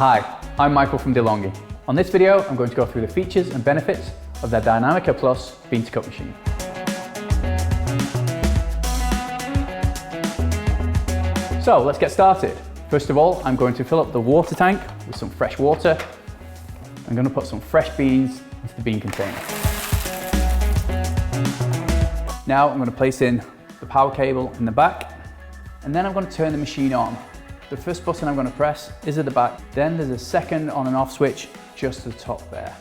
Hi, I'm Michael from DeLonghi. On this video, I'm going to go through the features and benefits of their Dinamica Plus bean-to-cup machine. So let's get started. First of all, I'm going to fill up the water tank with some fresh water. I'm going to put some fresh beans into the bean container. Now I'm going to place in the power cable in the back, and then I'm going to turn the machine on. The first button I'm going to press is at the back, then there's a second on and off switch just at the top there.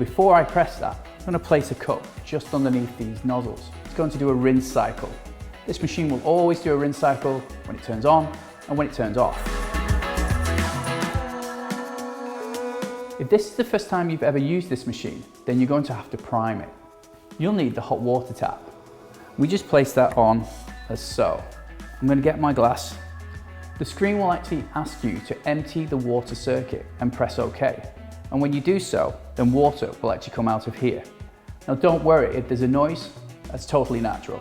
Before I press that, I'm going to place a cup just underneath these nozzles. It's going to do a rinse cycle. This machine will always do a rinse cycle when it turns on and when it turns off. If this is the first time you've ever used this machine, then you're going to have to prime it. You'll need the hot water tap. We just place that on as so. I'm going to get my glass. The screen will actually ask you to empty the water circuit and press OK. And when you do so, then water will actually come out of here. Now don't worry, if there's a noise, that's totally natural.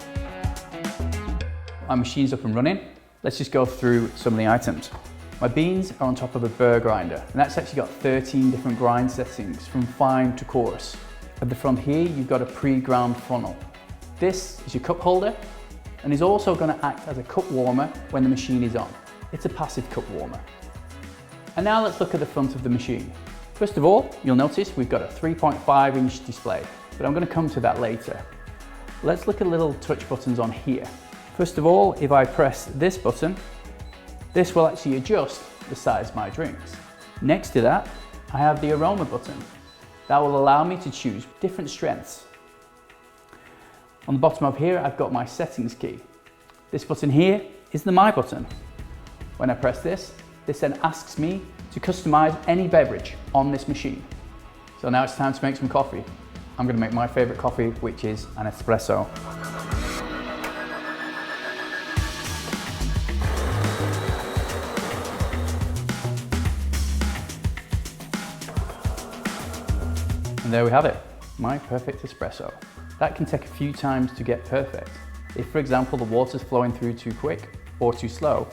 My machine's up and running. Let's just go through some of the items. My beans are on top of a burr grinder, and that's actually got 13 different grind settings from fine to coarse. At the front here, you've got a pre-ground funnel. This is your cup holder and is also going to act as a cup warmer when the machine is on. It's a passive cup warmer. And now let's look at the front of the machine. First of all, you'll notice we've got a 3.5-inch display, but I'm going to come to that later. Let's look at little touch buttons on here. First of all, if I press this button, this will actually adjust the size of my drinks. Next to that, I have the aroma button. That will allow me to choose different strengths. On the bottom of here, I've got my settings key. This button here is the My button. When I press this, this then asks me to customize any beverage on this machine. So now it's time to make some coffee. I'm going to make my favorite coffee, which is an espresso. And there we have it, my perfect espresso. That can take a few times to get perfect. If, for example, the water's flowing through too quick or too slow,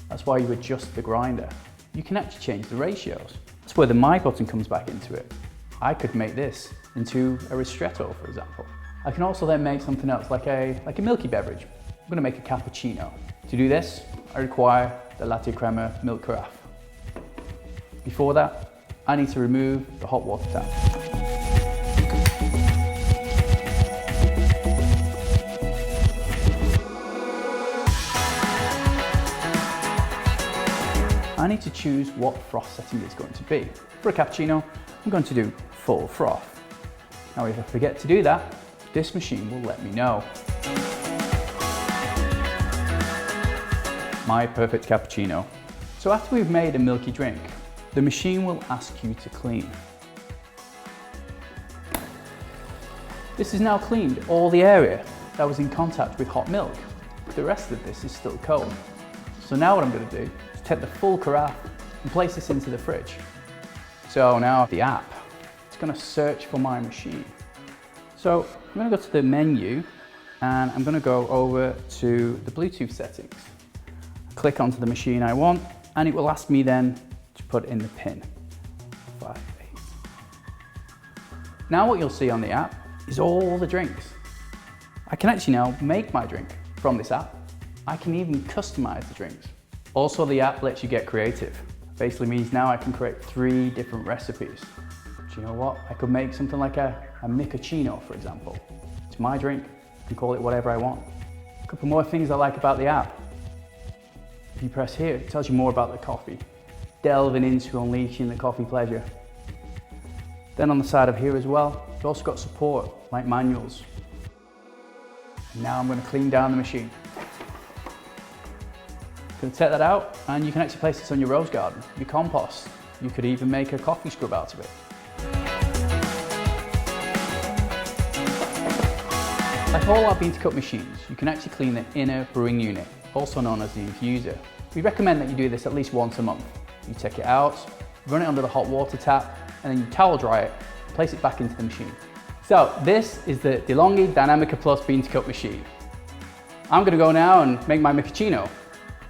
that's why you adjust the grinder. You can actually change the ratios. That's where the My button comes back into it. I could make this into a ristretto, for example. I can also then make something else like a milky beverage. I'm going to make a cappuccino. To do this, I require the latte crema milk carafe. Before that, I need to remove the hot water tap. I need to choose what froth setting it's going to be. For a cappuccino, I'm going to do full froth. Now if I forget to do that, this machine will let me know. My perfect cappuccino. So after we've made a milky drink, the machine will ask you to clean. This has now cleaned all the area that was in contact with hot milk. The rest of this is still cold. So now what I'm going to do is take the full carafe and place this into the fridge. So now the app, it's going to search for my machine. So I'm going to go to the menu and I'm going to go over to the Bluetooth settings. Click onto the machine I want and it will ask me then to put in the pin. 5, 8. Now what you'll see on the app is all the drinks. I can actually now make my drink from this app. I can even customize the drinks. Also, the app lets you get creative. Basically means now I can create 3 different recipes. Do you know what? I could make something like a micacino, for example. It's my drink, I can call it whatever I want. A couple more things I like about the app. If you press here, it tells you more about the coffee, delving into unleashing the coffee pleasure. Then on the side of here as well, you've also got support, like manuals. And now I'm going to clean down the machine. You can take that out and you can actually place this on your rose garden, your compost. You could even make a coffee scrub out of it. Like all our bean-to-cup machines, you can actually clean the inner brewing unit, also known as the infuser. We recommend that you do this at least once a month. You take it out, run it under the hot water tap, and then you towel dry it, place it back into the machine. So this is the DeLonghi Dinamica Plus bean-to-cup machine. I'm going to go now and make my micacino.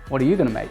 What are you going to make?